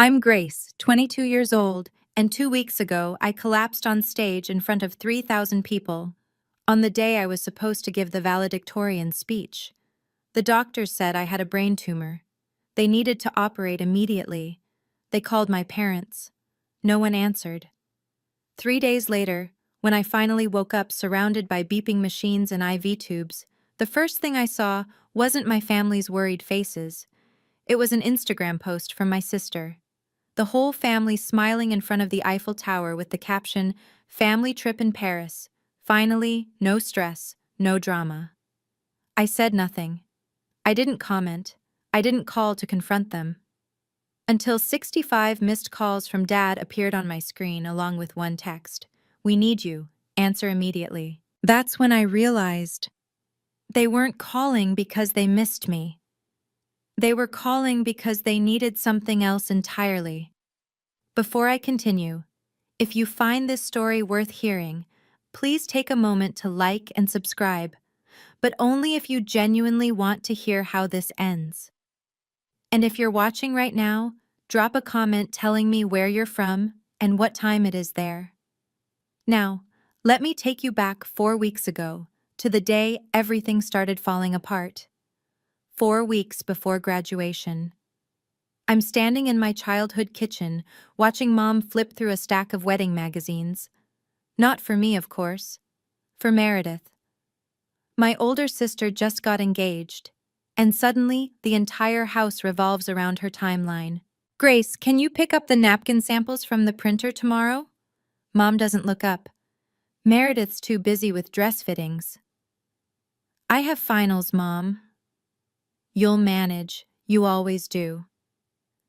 I'm Grace, 22 years old, and 2 weeks ago I collapsed on stage in front of 3,000 people on the day I was supposed to give the valedictorian speech. The doctors said I had a brain tumor. They needed to operate immediately. They called my parents. No one answered. 3 days later, when I finally woke up surrounded by beeping machines and IV tubes, the first thing I saw wasn't my family's worried faces. It was an Instagram post from my sister. The whole family smiling in front of the Eiffel Tower with the caption, "Family trip in Paris. Finally, no stress, no drama." I said nothing. I didn't comment. I didn't call to confront them. Until 65 missed calls from Dad appeared on my screen along with one text. "We need you. Answer immediately." That's when I realized they weren't calling because they missed me. They were calling because they needed something else entirely. Before I continue, if you find this story worth hearing, please take a moment to like and subscribe, but only if you genuinely want to hear how this ends. And if you're watching right now, drop a comment telling me where you're from and what time it is there. Now, let me take you back 4 weeks ago, to the day everything started falling apart. 4 weeks before graduation. I'm standing in my childhood kitchen, watching Mom flip through a stack of wedding magazines. Not for me, of course. For Meredith. My older sister just got engaged, and suddenly the entire house revolves around her timeline. "Grace, can you pick up the napkin samples from the printer tomorrow?" Mom doesn't look up. Meredith's too busy with dress fittings. "I have finals, Mom." "You'll manage. You always do."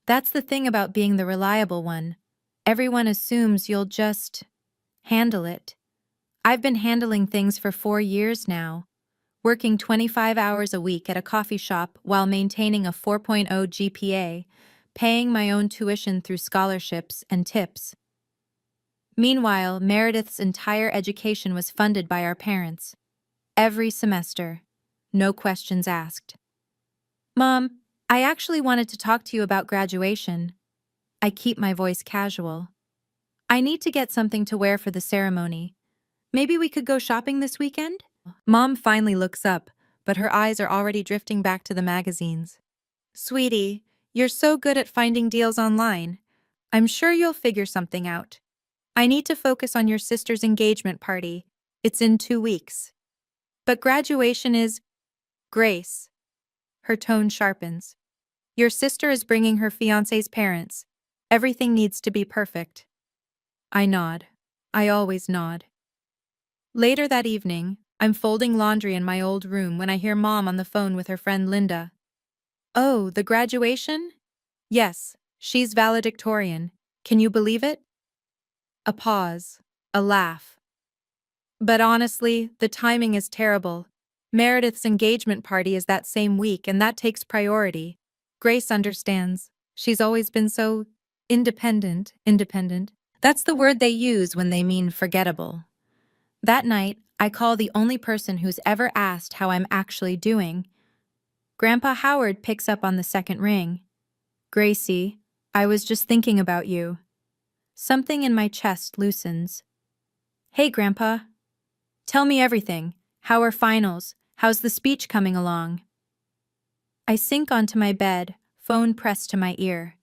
That's the thing about being the reliable one. Everyone assumes you'll just handle it. I've been handling things for 4 years now, working 25 hours a week at a coffee shop while maintaining a 4.0 GPA, paying my own tuition through scholarships and tips. Meanwhile, Meredith's entire education was funded by our parents. Every semester. No questions asked. "Mom, I actually wanted to talk to you about graduation." I keep my voice casual. "I need to get something to wear for the ceremony. Maybe we could go shopping this weekend?" Mom finally looks up, but her eyes are already drifting back to the magazines. "Sweetie, you're so good at finding deals online. I'm sure you'll figure something out. I need to focus on your sister's engagement party. It's in 2 weeks. But graduation is..." "Grace." Her tone sharpens. "Your sister is bringing her fiancé's parents. Everything needs to be perfect." I nod. I always nod. Later that evening, I'm folding laundry in my old room when I hear Mom on the phone with her friend Linda. "Oh, the graduation?" "Yes, she's valedictorian. Can you believe it?" A pause. A laugh. "But honestly, the timing is terrible. Meredith's engagement party is that same week, and that takes priority. Grace understands. She's always been so independent. Independent. That's the word they use when they mean forgettable." That night, I call the only person who's ever asked how I'm actually doing. Grandpa Howard picks up on the second ring. "Gracie, I was just thinking about you." Something in my chest loosens. "Hey, Grandpa. Tell me everything. How are finals? How's the speech coming along?" I sink onto my bed, phone pressed to my ear.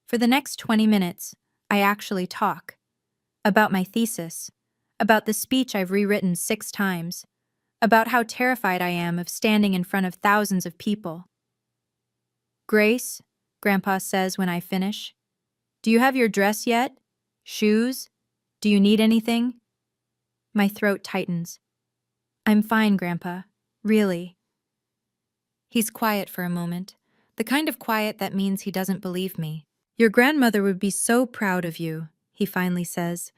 For the next 20 minutes, I actually talk. About my thesis. About the speech I've rewritten 6 times. About how terrified I am of standing in front of thousands of people. "Grace," Grandpa says when I finish, "do you have your dress yet? Shoes? Do you need anything?" My throat tightens. "I'm fine, Grandpa. Really." He's quiet for a moment, the kind of quiet that means he doesn't believe me. "Your grandmother would be so proud of you," he finally says.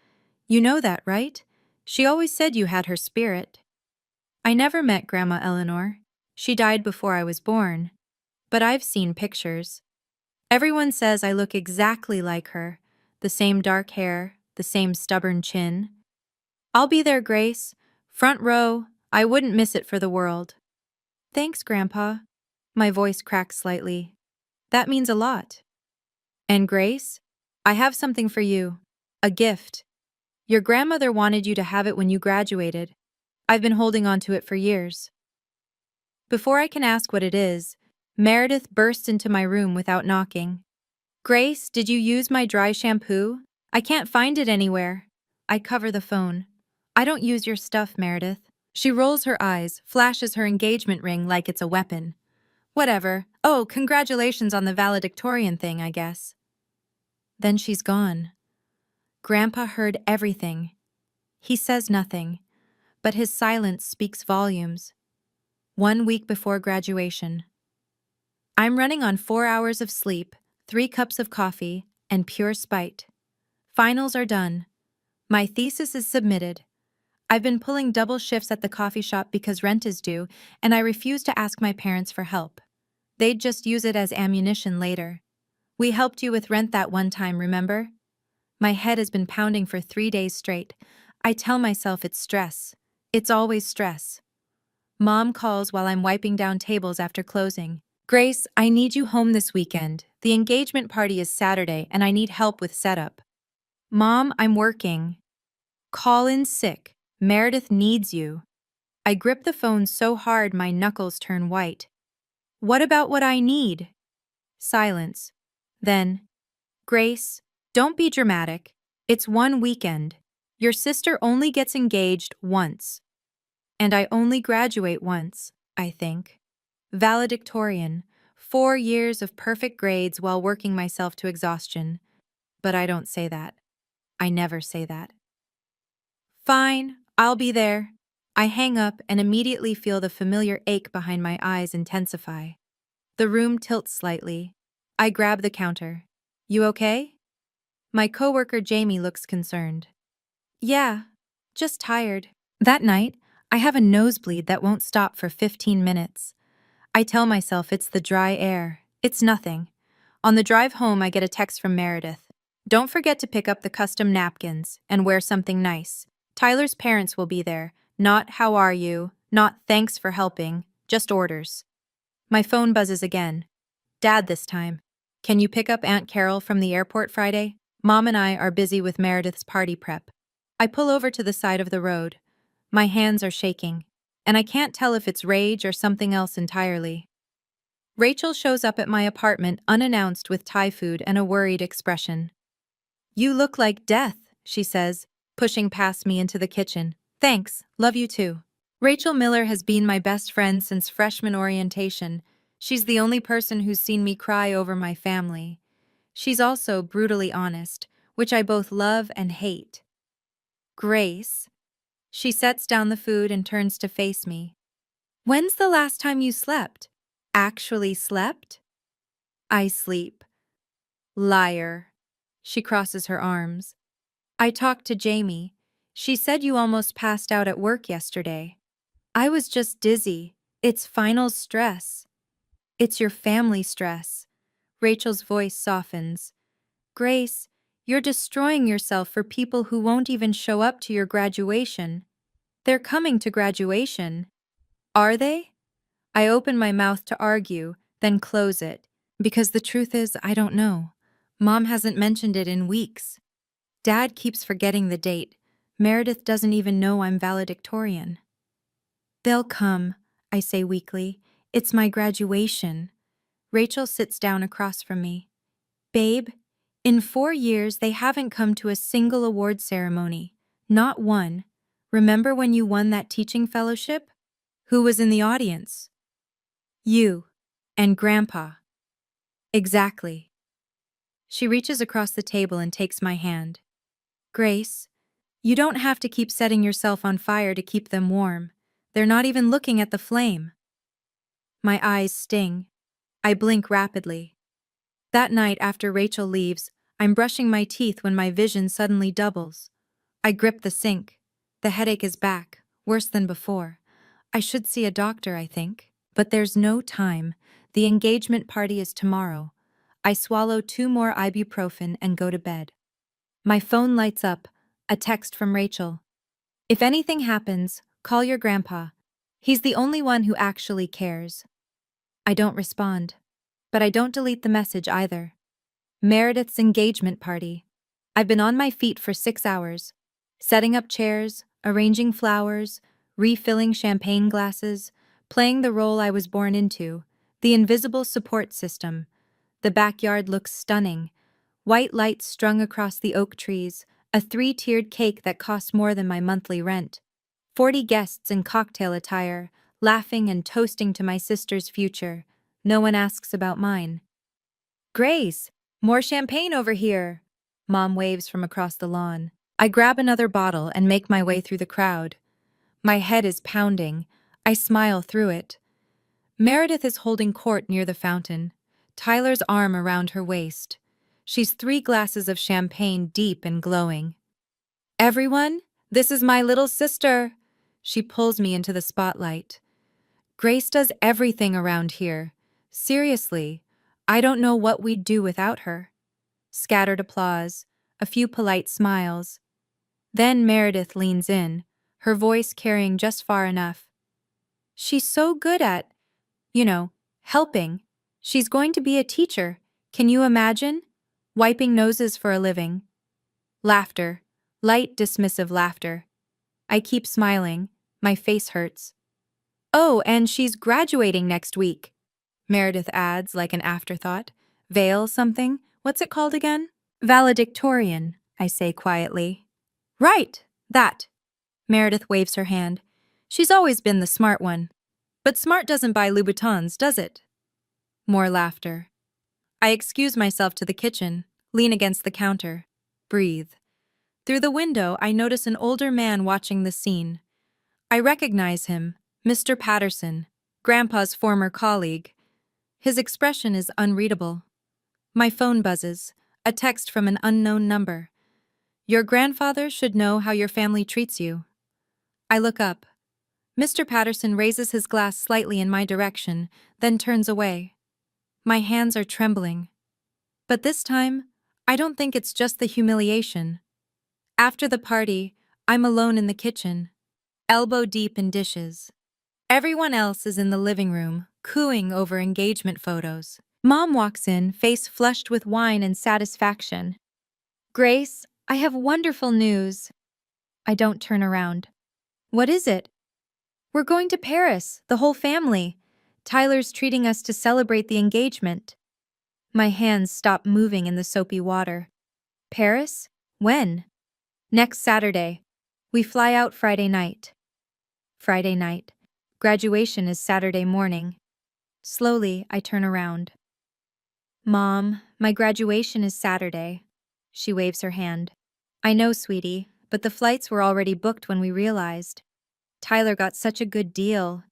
"You know that, right? She always said you had her spirit." I never met Grandma Eleanor. She died before I was born. But I've seen pictures. Everyone says I look exactly like her. The same dark hair, the same stubborn chin. "I'll be there, Grace. Front row. I wouldn't miss it for the world." "Thanks, Grandpa." My voice cracks slightly. "That means a lot." And Grace, I have something for you. A gift. Your grandmother wanted you to have it when you graduated. I've been holding on to it for years. Before I can ask what it is, Meredith burst into my room without knocking. Grace, did you use my dry shampoo? I can't find it anywhere. I cover the phone. I don't use your stuff, Meredith. She rolls her eyes, flashes her engagement ring like it's a weapon. Whatever. Oh, congratulations on the valedictorian thing, I guess. Then she's gone. Grandpa heard everything. He says nothing, but his silence speaks volumes. 1 week before graduation. I'm running on 4 hours of sleep, 3 cups of coffee, and pure spite. Finals are done. My thesis is submitted. I've been pulling double shifts at the coffee shop because rent is due, and I refuse to ask my parents for help. They'd just use it as ammunition later. We helped you with rent that one time, remember? My head has been pounding for 3 days straight. I tell myself it's stress. It's always stress. Mom calls while I'm wiping down tables after closing. Grace, I need you home this weekend. The engagement party is Saturday and I need help with setup. Mom, I'm working. Call in sick. Meredith needs you. I grip the phone so hard my knuckles turn white. What about what I need? Silence. Then, Grace, don't be dramatic. It's one weekend. Your sister only gets engaged once. And I only graduate once, I think. Valedictorian, 4 years of perfect grades while working myself to exhaustion. But I don't say that. I never say that. Fine, I'll be there. I hang up and immediately feel the familiar ache behind my eyes intensify. The room tilts slightly. I grab the counter. You okay? My coworker Jamie looks concerned. Yeah, just tired. That night, I have a nosebleed that won't stop for 15 minutes. I tell myself it's the dry air. It's nothing. On the drive home, I get a text from Meredith. Don't forget to pick up the custom napkins and wear something nice. Tyler's parents will be there. Not how are you, not thanks for helping, just orders. My phone buzzes again. Dad this time. Can you pick up Aunt Carol from the airport Friday? Mom and I are busy with Meredith's party prep. I pull over to the side of the road. My hands are shaking, and I can't tell if it's rage or something else entirely. Rachel shows up at my apartment unannounced with Thai food and a worried expression. You look like death, she says, pushing past me into the kitchen. Thanks, love you too. Rachel Miller has been my best friend since freshman orientation. She's the only person who's seen me cry over my family. She's also brutally honest, which I both love and hate. Grace. She sets down the food and turns to face me. When's the last time you slept? Actually slept? I sleep. Liar. She crosses her arms. I talked to Jamie. She said you almost passed out at work yesterday. I was just dizzy. It's finals stress. It's your family stress. Rachel's voice softens. Grace, you're destroying yourself for people who won't even show up to your graduation. They're coming to graduation. Are they? I open my mouth to argue, then close it, because the truth is I don't know. Mom hasn't mentioned it in weeks. Dad keeps forgetting the date. Meredith doesn't even know I'm valedictorian. They'll come, I say weakly. It's my graduation. Rachel sits down across from me. Babe, in 4 years they haven't come to a single award ceremony. Not one. Remember when you won that teaching fellowship? Who was in the audience? You. And Grandpa. Exactly. She reaches across the table and takes my hand. Grace, you don't have to keep setting yourself on fire to keep them warm. They're not even looking at the flame. My eyes sting. I blink rapidly. That night after Rachel leaves, I'm brushing my teeth when my vision suddenly doubles. I grip the sink. The headache is back, worse than before. I should see a doctor, I think. But there's no time. The engagement party is tomorrow. I swallow 2 more ibuprofen and go to bed. My phone lights up, a text from Rachel. If anything happens, call your grandpa. He's the only one who actually cares. I don't respond. But I don't delete the message either. Meredith's engagement party. I've been on my feet for 6 hours, setting up chairs, arranging flowers, refilling champagne glasses, playing the role I was born into, the invisible support system. The backyard looks stunning. White lights strung across the oak trees, a three-tiered cake that costs more than my monthly rent. 40 guests in cocktail attire, laughing and toasting to my sister's future. No one asks about mine. Grace, more champagne over here. Mom waves from across the lawn. I grab another bottle and make my way through the crowd. My head is pounding. I smile through it. Meredith is holding court near the fountain, Tyler's arm around her waist. She's 3 glasses of champagne deep and glowing. Everyone, this is my little sister. She pulls me into the spotlight. Grace does everything around here. Seriously, I don't know what we'd do without her. Scattered applause, a few polite smiles. Then Meredith leans in, her voice carrying just far enough. She's so good at, helping. She's going to be a teacher. Can you imagine? Wiping noses for a living. Laughter. Light, dismissive laughter. I keep smiling. My face hurts. Oh, and she's graduating next week. Meredith adds like an afterthought. Veil something? What's it called again? Valedictorian, I say quietly. Right, that. Meredith waves her hand. She's always been the smart one. But smart doesn't buy Louboutins, does it? More laughter. I excuse myself to the kitchen, lean against the counter, breathe. Through the window, I notice an older man watching the scene. I recognize him, Mr. Patterson, Grandpa's former colleague. His expression is unreadable. My phone buzzes, a text from an unknown number. Your grandfather should know how your family treats you. I look up. Mr. Patterson raises his glass slightly in my direction, then turns away. My hands are trembling. But this time, I don't think it's just the humiliation. After the party, I'm alone in the kitchen, elbow deep in dishes. Everyone else is in the living room, cooing over engagement photos. Mom walks in, face flushed with wine and satisfaction. Grace, I have wonderful news. I don't turn around. What is it? We're going to Paris, the whole family. Tyler's treating us to celebrate the engagement. My hands stop moving in the soapy water. Paris? When? Next Saturday. We fly out Friday night. Friday night. Graduation is Saturday morning. Slowly, I turn around. Mom, my graduation is Saturday. She waves her hand. I know, sweetie, but the flights were already booked when we realized. Tyler got such a good deal.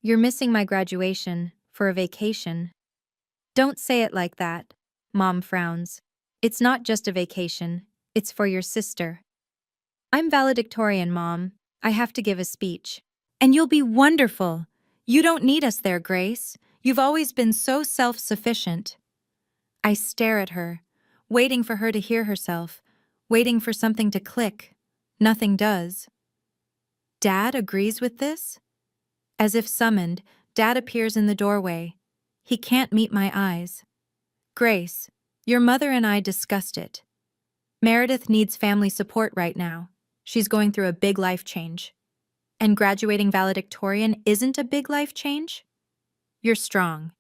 You're missing my graduation for a vacation. Don't say it like that. Mom frowns. It's not just a vacation. It's for your sister. I'm valedictorian, Mom. I have to give a speech. And you'll be wonderful. You don't need us there, Grace. You've always been so self-sufficient. I stare at her, waiting for her to hear herself, waiting for something to click. Nothing does. Dad agrees with this? As if summoned, Dad appears in the doorway. He can't meet my eyes. Grace, your mother and I discussed it. Meredith needs family support right now. She's going through a big life change. And graduating valedictorian isn't a big life change? You're strong.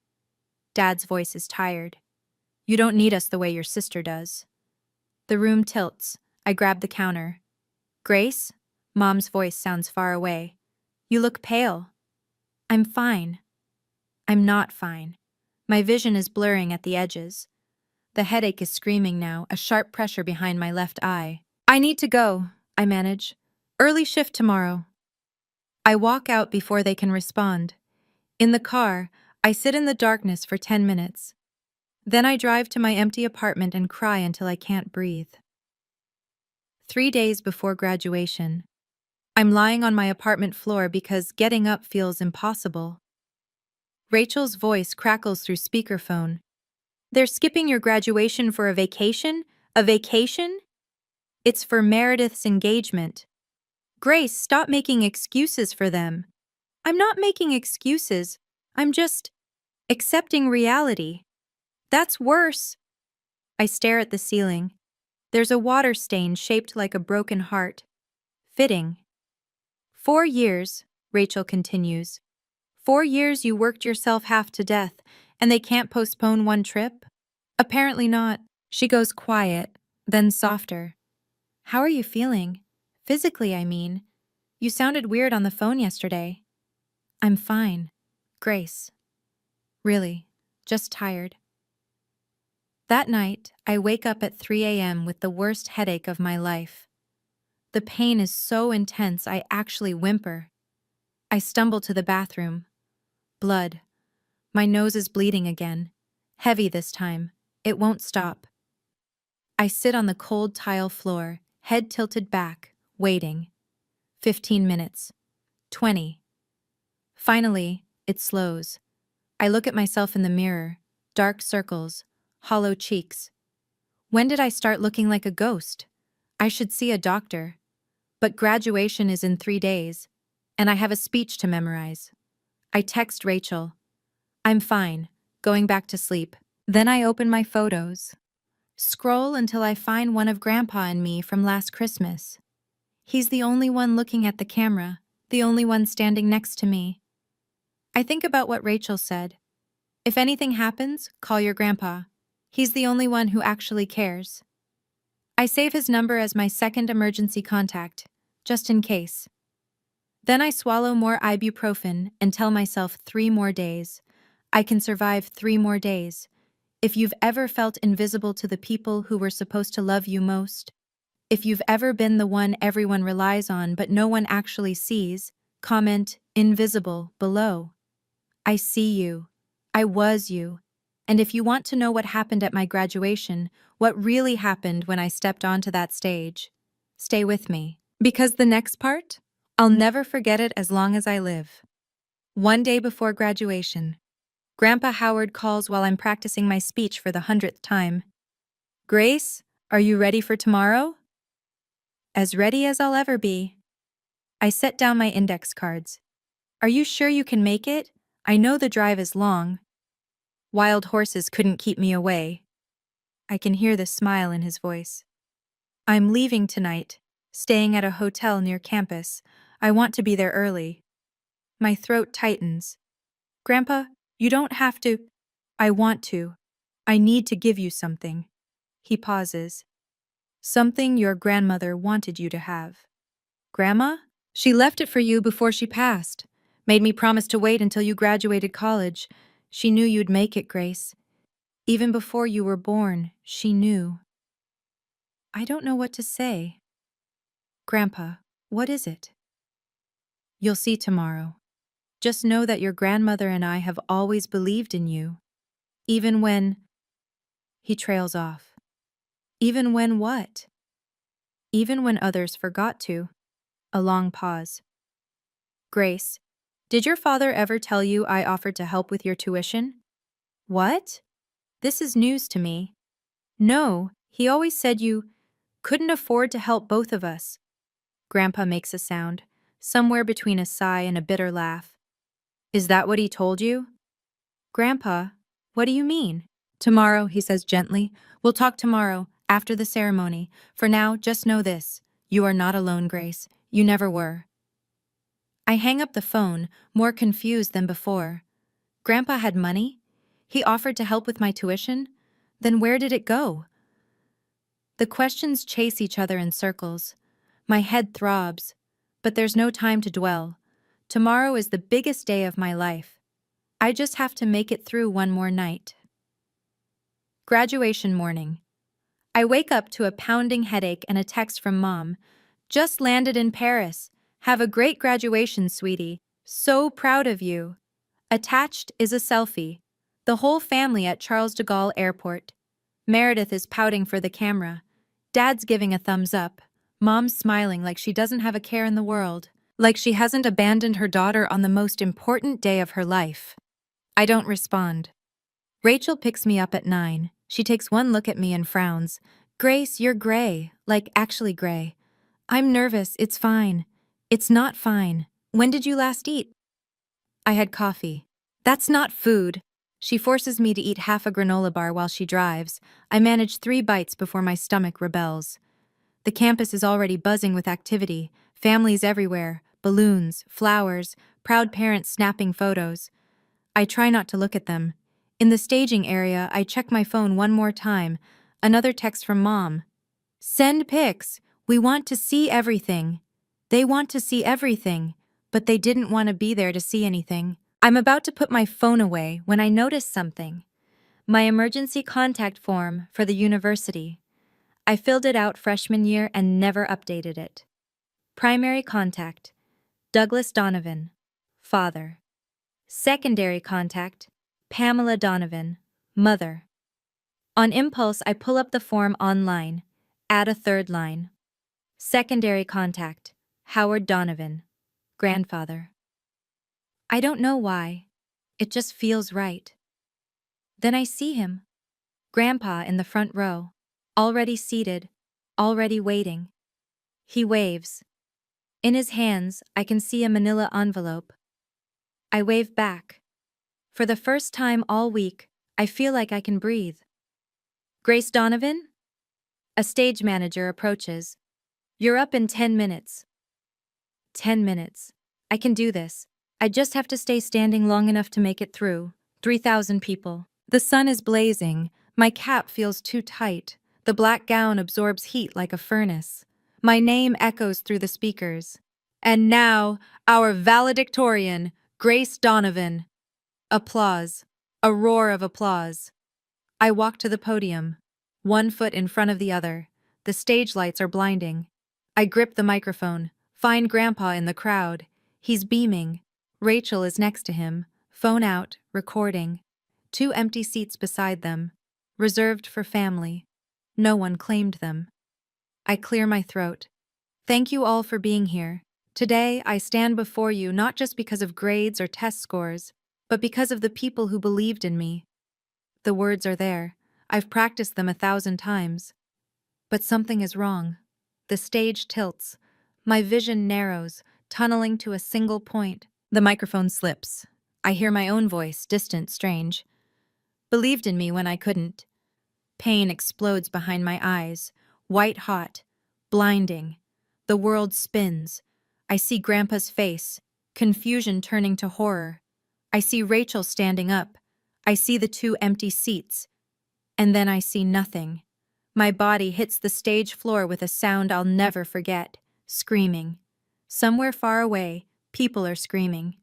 Dad's voice is tired. You don't need us the way your sister does. The room tilts. I grab the counter. Grace? Mom's voice sounds far away. You look pale. I'm fine. I'm not fine. My vision is blurring at the edges. The headache is screaming now, a sharp pressure behind my left eye. I need to go, I manage. Early shift tomorrow. I walk out before they can respond. In the car, I sit in the darkness for 10 minutes. Then I drive to my empty apartment and cry until I can't breathe. 3 days before graduation. I'm lying on my apartment floor because getting up feels impossible. Rachel's voice crackles through speakerphone. They're skipping your graduation for a vacation? A vacation? It's for Meredith's engagement. Grace, stop making excuses for them. I'm not making excuses. I'm just accepting reality. That's worse. I stare at the ceiling. There's a water stain shaped like a broken heart. Fitting. 4 years, Rachel continues. 4 years you worked yourself half to death, and they can't postpone one trip? Apparently not. She goes quiet, then softer. How are you feeling? Physically, I mean. You sounded weird on the phone yesterday. I'm fine. Grace. Really, just tired. That night, I wake up at 3 a.m. with the worst headache of my life. The pain is so intense I actually whimper. I stumble to the bathroom. Blood. My nose is bleeding again. Heavy this time. It won't stop. I sit on the cold tile floor, head tilted back, waiting. 15 minutes. 20. Finally, it slows. I look at myself in the mirror. Dark circles. Hollow cheeks. When did I start looking like a ghost? I should see a doctor. But graduation is in 3 days, and I have a speech to memorize. I text Rachel. I'm fine, going back to sleep. Then I open my photos. Scroll until I find one of Grandpa and me from last Christmas. He's the only one looking at the camera, the only one standing next to me. I think about what Rachel said. If anything happens, call your grandpa. He's the only one who actually cares. I save his number as my second emergency contact, just in case. Then I swallow more ibuprofen and tell myself 3 more days. I can survive 3 more days. If you've ever felt invisible to the people who were supposed to love you most, if you've ever been the one everyone relies on but no one actually sees, comment invisible below. I see you. I was you. And if you want to know what happened at my graduation, what really happened when I stepped onto that stage, stay with me. Because the next part, I'll never forget it as long as I live. One day before graduation, Grandpa Howard calls while I'm practicing my speech for the 100th time. Grace, are you ready for tomorrow? As ready as I'll ever be. I set down my index cards. Are you sure you can make it? I know the drive is long. Wild horses couldn't keep me away. I can hear the smile in his voice. I'm leaving tonight, staying at a hotel near campus. I want to be there early. My throat tightens. Grandpa, you don't have to. I want to. I need to give you something. He pauses. Something your grandmother wanted you to have. Grandma? She left it for you before she passed. Made me promise to wait until you graduated college. She knew you'd make it, Grace. Even before you were born, she knew. I don't know what to say. Grandpa, what is it? You'll see tomorrow. Just know that your grandmother and I have always believed in you. Even when... He trails off. Even when what? Even when others forgot to. A long pause. Grace, did your father ever tell you I offered to help with your tuition? What? This is news to me. No, he always said you couldn't afford to help both of us. Grandpa makes a sound, somewhere between a sigh and a bitter laugh. Is that what he told you? Grandpa, what do you mean? Tomorrow, he says gently. We'll talk tomorrow, after the ceremony. For now, just know this. You are not alone, Grace. You never were. I hang up the phone, more confused than before. Grandpa had money? He offered to help with my tuition? Then where did it go? The questions chase each other in circles. My head throbs. But there's no time to dwell. Tomorrow is the biggest day of my life. I just have to make it through one more night. Graduation morning. I wake up to a pounding headache and a text from Mom. Just landed in Paris. Have a great graduation, sweetie. So proud of you. Attached is a selfie. The whole family at Charles de Gaulle Airport. Meredith is pouting for the camera. Dad's giving a thumbs up. Mom's smiling like she doesn't have a care in the world. Like she hasn't abandoned her daughter on the most important day of her life. I don't respond. Rachel picks me up at 9. She takes one look at me and frowns. Grace, you're gray. Like actually gray. I'm nervous. It's fine. It's not fine. When did you last eat? I had coffee. That's not food. She forces me to eat half a granola bar while she drives. I manage 3 bites before my stomach rebels. The campus is already buzzing with activity, families everywhere, balloons, flowers, proud parents snapping photos. I try not to look at them. In the staging area, I check my phone one more time. Another text from Mom. Send pics. We want to see everything. They want to see everything, but they didn't want to be there to see anything. I'm about to put my phone away when I notice something. My emergency contact form for the university. I filled it out freshman year and never updated it. Primary contact, Douglas Donovan, father. Secondary contact, Pamela Donovan, mother. On impulse, I pull up the form online, add a third line. Secondary contact, Howard Donovan, grandfather. I don't know why. It just feels right. Then I see him. Grandpa in the front row, already seated, already waiting. He waves. In his hands, I can see a manila envelope. I wave back. For the first time all week, I feel like I can breathe. Grace Donovan? A stage manager approaches. You're up in 10 minutes. 10 minutes. I can do this. I just have to stay standing long enough to make it through. 3,000 people. The sun is blazing. My cap feels too tight. The black gown absorbs heat like a furnace. My name echoes through the speakers. And now, our valedictorian, Grace Donovan. Applause. A roar of applause. I walk to the podium, one foot in front of the other. The stage lights are blinding. I grip the microphone, find Grandpa in the crowd. He's beaming. Rachel is next to him, phone out, recording. 2 empty seats beside them, reserved for family. No one claimed them. I clear my throat. Thank you all for being here. Today, I stand before you not just because of grades or test scores, but because of the people who believed in me. The words are there. I've practiced them 1,000 times. But something is wrong. The stage tilts. My vision narrows, tunneling to a single point. The microphone slips. I hear my own voice, distant, strange. Believed in me when I couldn't. Pain explodes behind my eyes, white hot, blinding. The world spins. I see Grandpa's face, confusion turning to horror. I see Rachel standing up. I see the 2 empty seats. And then I see nothing. My body hits the stage floor with a sound I'll never forget, screaming. Somewhere far away, people are screaming.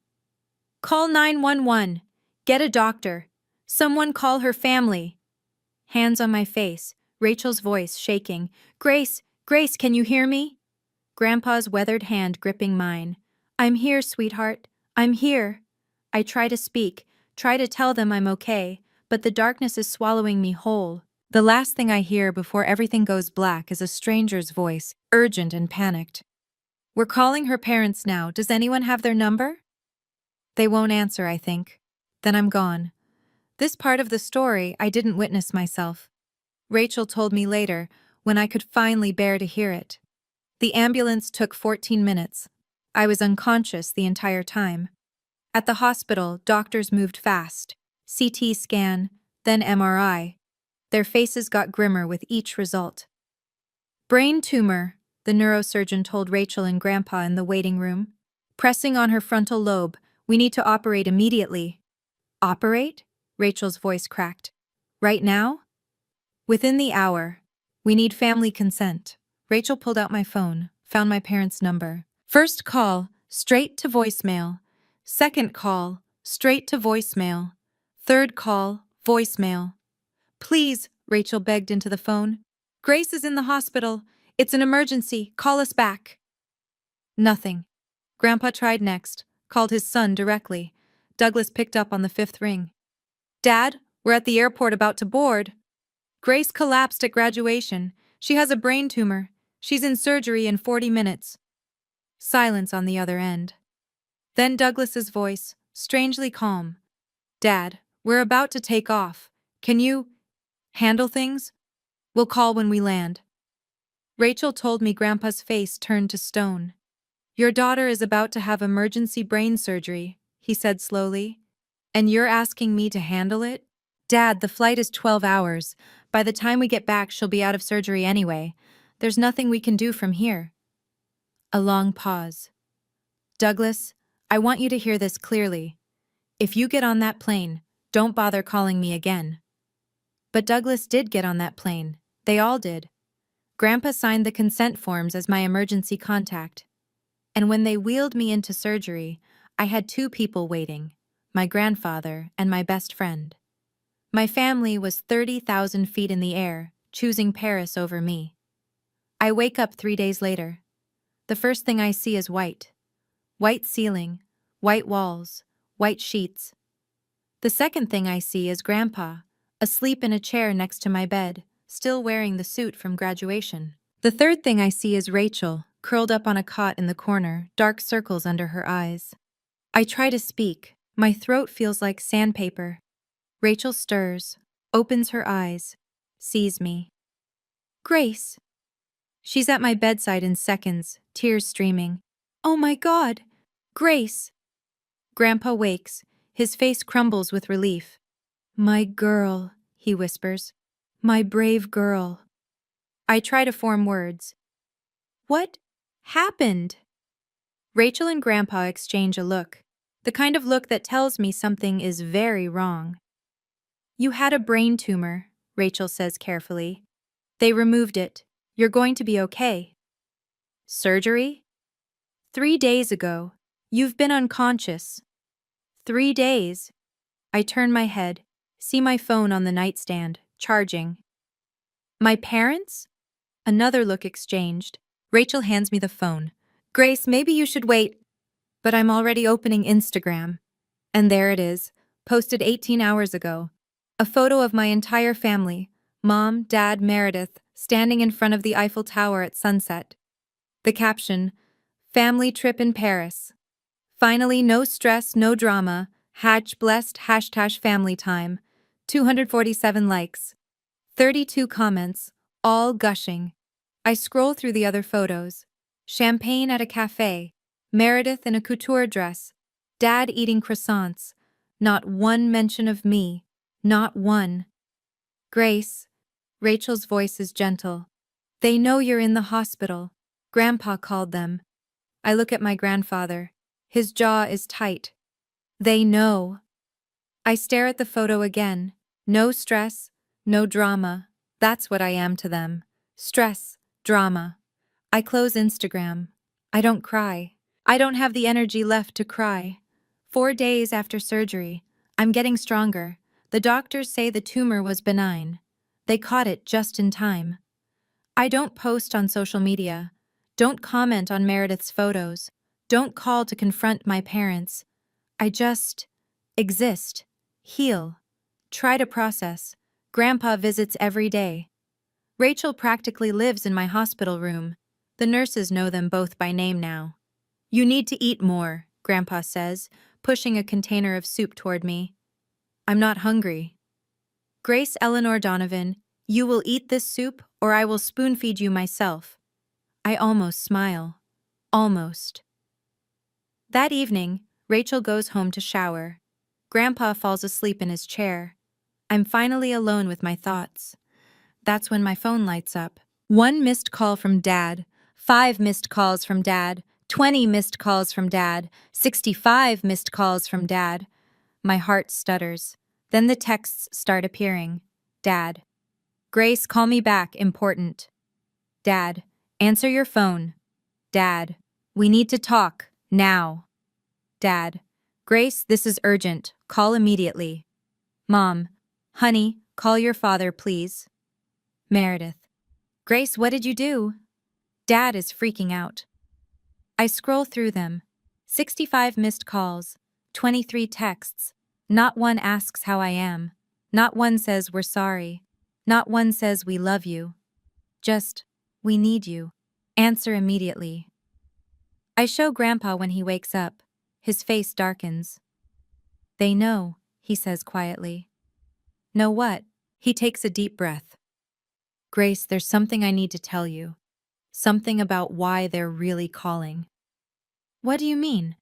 Call 911. Get a doctor. Someone call her family. Hands on my face, Rachel's voice shaking. Grace, Grace, can you hear me? Grandpa's weathered hand gripping mine. I'm here, sweetheart. I'm here. I try to speak, try to tell them I'm okay, but the darkness is swallowing me whole. The last thing I hear before everything goes black is a stranger's voice, urgent and panicked. We're calling her parents now. Does anyone have their number? They won't answer, I think. Then I'm gone. This part of the story I didn't witness myself. Rachel told me later, when I could finally bear to hear it. The ambulance took 14 minutes. I was unconscious the entire time. At the hospital, doctors moved fast. CT scan, then MRI. Their faces got grimmer with each result. Brain tumor, the neurosurgeon told Rachel and Grandpa in the waiting room. Pressing on her frontal lobe, we need to operate immediately. Operate? Rachel's voice cracked. Right now? Within the hour. We need family consent. Rachel pulled out my phone, found my parents' number. First call, straight to voicemail. Second call, straight to voicemail. Third call, voicemail. Please, Rachel begged into the phone. Grace is in the hospital. It's an emergency. Call us back. Nothing. Grandpa tried next, called his son directly. Douglas picked up on the 5th ring. Dad, we're at the airport about to board. Grace collapsed at graduation. She has a brain tumor. She's in surgery in 40 minutes. Silence on the other end. Then Douglas's voice, strangely calm. Dad, we're about to take off. Can you handle things? We'll call when we land. Rachel told me Grandpa's face turned to stone. Your daughter is about to have emergency brain surgery, he said slowly. And you're asking me to handle it? Dad, the flight is 12 hours. By the time we get back, she'll be out of surgery anyway. There's nothing we can do from here. A long pause. Douglas, I want you to hear this clearly. If you get on that plane, don't bother calling me again. But Douglas did get on that plane. They all did. Grandpa signed the consent forms as my emergency contact. And when they wheeled me into surgery, I had two people waiting, my grandfather and my best friend. My family was 30,000 feet in the air, choosing Paris over me. I wake up 3 days later. The first thing I see is white. White ceiling, white walls, white sheets. The second thing I see is Grandpa, asleep in a chair next to my bed, still wearing the suit from graduation. The third thing I see is Rachel, curled up on a cot in the corner, dark circles under her eyes. I try to speak. My throat feels like sandpaper. Rachel stirs, opens her eyes, sees me. Grace. She's at my bedside in seconds, tears streaming. Oh my God! Grace! Grandpa wakes, his face crumbles with relief. My girl, he whispers. My brave girl. I try to form words. What happened? Rachel and Grandpa exchange a look, the kind of look that tells me something is very wrong. You had a brain tumor, Rachel says carefully. They removed it. You're going to be okay. Surgery? 3 days ago. You've been unconscious. 3 days. I turn my head, see my phone on the nightstand, charging. My parents? Another look exchanged. Rachel hands me the phone. Grace, maybe you should wait. But I'm already opening Instagram. And there it is, posted 18 hours ago. A photo of my entire family, Mom, Dad, Meredith, standing in front of the Eiffel Tower at sunset. The caption, family trip in Paris. Finally, no stress, no drama. Blessed #family time. 247 likes. 32 comments, all gushing. I scroll through the other photos. Champagne at a cafe. Meredith in a couture dress. Dad eating croissants. Not one mention of me. Not one. Grace. Rachel's voice is gentle. They know you're in the hospital. Grandpa called them. I look at my grandfather. His jaw is tight. They know. I stare at the photo again. No stress, no drama. That's what I am to them. Stress, drama. I close Instagram. I don't cry. I don't have the energy left to cry. 4 days after surgery, I'm getting stronger. The doctors say the tumor was benign. They caught it just in time. I don't post on social media. Don't comment on Meredith's photos. Don't call to confront my parents. I just exist, heal, try to process. Grandpa visits every day. Rachel practically lives in my hospital room. The nurses know them both by name now. You need to eat more, Grandpa says, pushing a container of soup toward me. I'm not hungry. Grace Eleanor Donovan, you will eat this soup or I will spoon-feed you myself. I almost smile. Almost. That evening, Rachel goes home to shower. Grandpa falls asleep in his chair. I'm finally alone with my thoughts. That's when my phone lights up. 1 missed call from Dad, 5 missed calls from Dad, 20 missed calls from Dad, 65 missed calls from Dad. My heart stutters. Then the texts start appearing. Dad. Grace, call me back, important. Dad. Answer your phone. Dad. We need to talk, now. Dad. Grace, this is urgent. Call immediately. Mom. Honey, call your father, please. Meredith. Grace, what did you do? Dad is freaking out. I scroll through them. 65 missed calls, 23 texts. Not one asks how I am. Not one says we're sorry. Not one says we love you. Just, we need you. Answer immediately. I show Grandpa when he wakes up. His face darkens. They know, he says quietly. Know what? He takes a deep breath. Grace, there's something I need to tell you. Something about why they're really calling. What do you mean?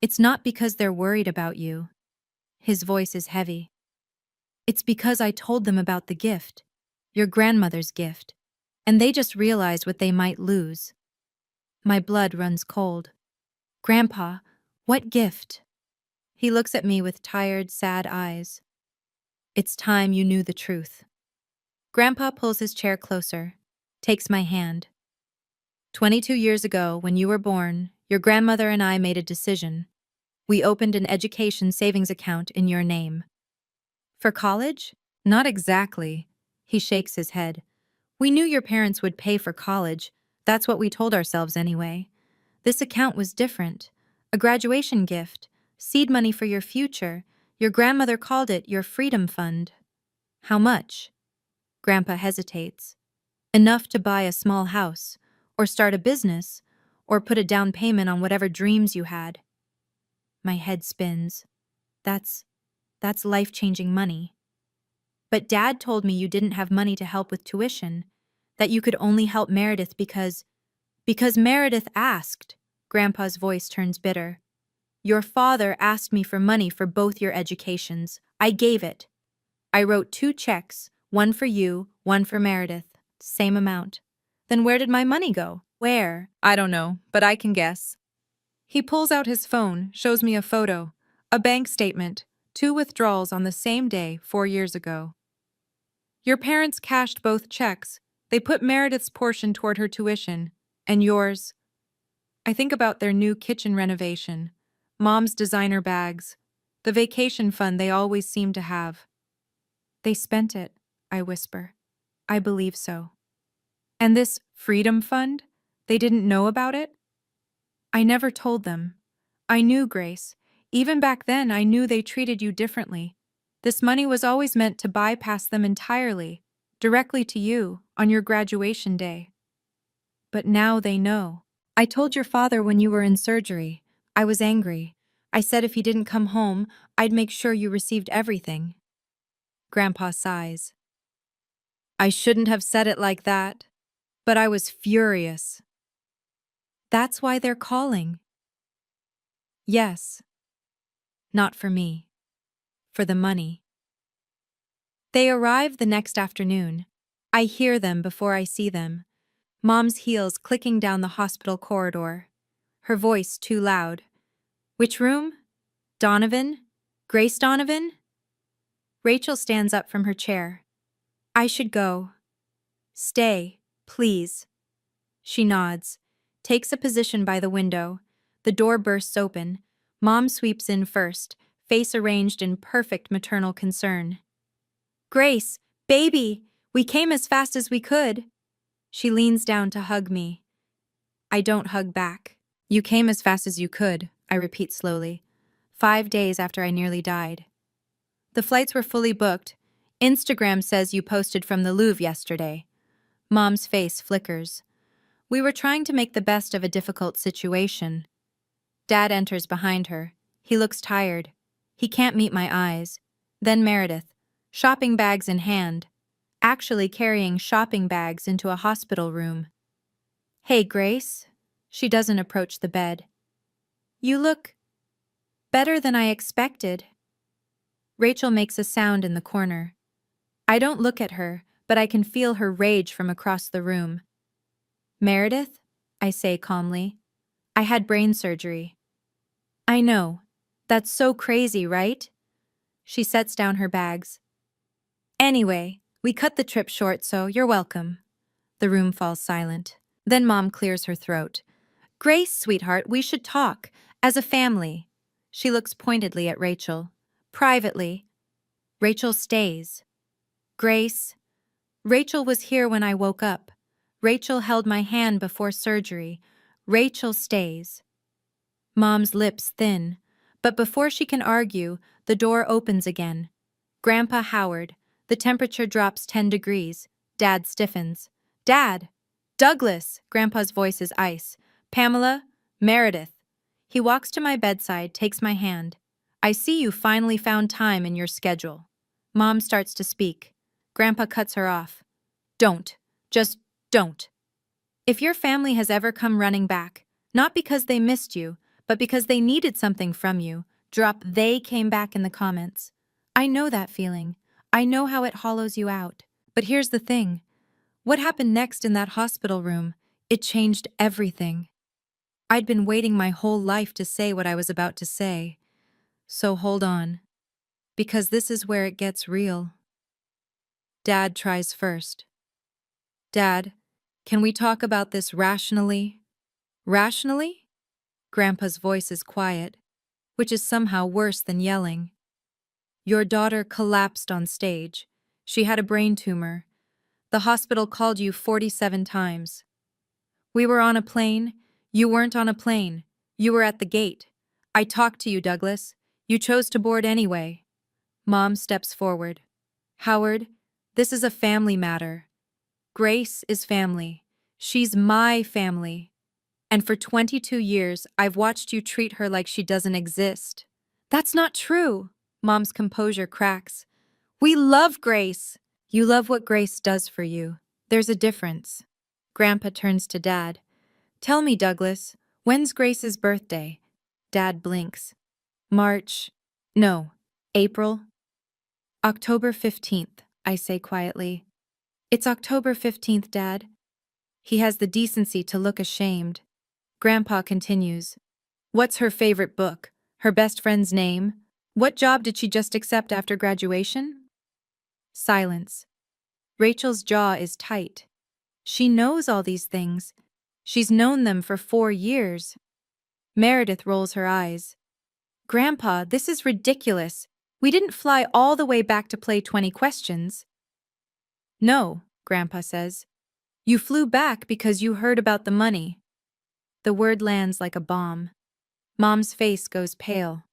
It's not because they're worried about you. His voice is heavy. It's because I told them about the gift, your grandmother's gift, and they just realized what they might lose. My blood runs cold. Grandpa, what gift? He looks at me with tired, sad eyes. It's time you knew the truth. Grandpa pulls his chair closer, takes my hand. 22 years ago, when you were born, your grandmother and I made a decision. We opened an education savings account in your name. For college? Not exactly. He shakes his head. We knew your parents would pay for college. That's what we told ourselves anyway. This account was different. A graduation gift, seed money for your future. Your grandmother called it your freedom fund. How much? Grandpa hesitates. Enough to buy a small house, or start a business, or put a down payment on whatever dreams you had. My head spins. That's life-changing money. But Dad told me you didn't have money to help with tuition, that you could only help Meredith because Meredith asked. Grandpa's voice turns bitter. Your father asked me for money for both your educations. I gave it. I wrote 2 checks, one for you, one for Meredith. Same amount. Then where did my money go? Where? I don't know, but I can guess. He pulls out his phone, shows me a photo, a bank statement, 2 withdrawals on the same day 4 years ago. Your parents cashed both checks. They put Meredith's portion toward her tuition, and yours. I think about their new kitchen renovation, Mom's designer bags, the vacation fund they always seem to have. They spent it, I whisper. I believe so. And this freedom fund? They didn't know about it? I never told them. I knew, Grace. Even back then, I knew they treated you differently. This money was always meant to bypass them entirely, directly to you, on your graduation day. But now they know. I told your father when you were in surgery. I was angry. I said if he didn't come home, I'd make sure you received everything. Grandpa sighs. I shouldn't have said it like that, but I was furious. That's why they're calling. Yes. Not for me. For the money. They arrive the next afternoon. I hear them before I see them. Mom's heels clicking down the hospital corridor. Her voice too loud. Which room? Donovan? Grace Donovan? Rachel stands up from her chair. I should go. Stay, please. She nods, takes a position by the window. The door bursts open. Mom sweeps in first, face arranged in perfect maternal concern. Grace, baby, we came as fast as we could. She leans down to hug me. I don't hug back. You came as fast as you could, I repeat slowly. 5 days after I nearly died. The flights were fully booked. Instagram says you posted from the Louvre yesterday. Mom's face flickers. We were trying to make the best of a difficult situation. Dad enters behind her. He looks tired. He can't meet my eyes. Then Meredith, shopping bags in hand, actually carrying shopping bags into a hospital room. Hey, Grace. She doesn't approach the bed. You look better than I expected. Rachel makes a sound in the corner. I don't look at her, but I can feel her rage from across the room. Meredith, I say calmly. I had brain surgery. I know. That's so crazy, right? She sets down her bags. Anyway, we cut the trip short, so you're welcome. The room falls silent. Then Mom clears her throat. Grace, sweetheart, we should talk. As a family. She looks pointedly at Rachel. Privately. Rachel stays. Grace. Rachel was here when I woke up. Rachel held my hand before surgery. Rachel stays. Mom's lips thin. But before she can argue, the door opens again. Grandpa Howard. The temperature drops 10 degrees. Dad stiffens. Dad! Douglas! Grandpa's voice is ice. Pamela? Meredith. He walks to my bedside, takes my hand. I see you finally found time in your schedule. Mom starts to speak. Grandpa cuts her off. Don't. Just don't. If your family has ever come running back, not because they missed you, but because they needed something from you, Drop "they" came back in the comments. I know that feeling. I know how it hollows you out. But here's the thing. What happened next in that hospital room? It changed everything. I'd been waiting my whole life to say what I was about to say. So hold on. Because this is where it gets real. Dad tries first. Dad, can we talk about this rationally? Rationally? Grandpa's voice is quiet, which is somehow worse than yelling. Your daughter collapsed on stage. She had a brain tumor. The hospital called you 47 times. We were on a plane. You weren't on a plane. You were at the gate. I talked to you, Douglas. You chose to board anyway. Mom steps forward. Howard, this is a family matter. Grace is family. She's my family. And for 22 years, I've watched you treat her like she doesn't exist. That's not true. Mom's composure cracks. We love Grace. You love what Grace does for you. There's a difference. Grandpa turns to Dad. Tell me, Douglas, when's Grace's birthday? Dad blinks. March. No. April. October 15th, I say quietly. It's October 15th, Dad. He has the decency to look ashamed. Grandpa continues. What's her favorite book? Her best friend's name? What job did she just accept after graduation? Silence. Rachel's jaw is tight. She knows all these things. She's known them for 4 years. Meredith rolls her eyes. Grandpa, this is ridiculous. We didn't fly all the way back to play 20 questions. No, Grandpa says. You flew back because you heard about the money. The word lands like a bomb. Mom's face goes pale.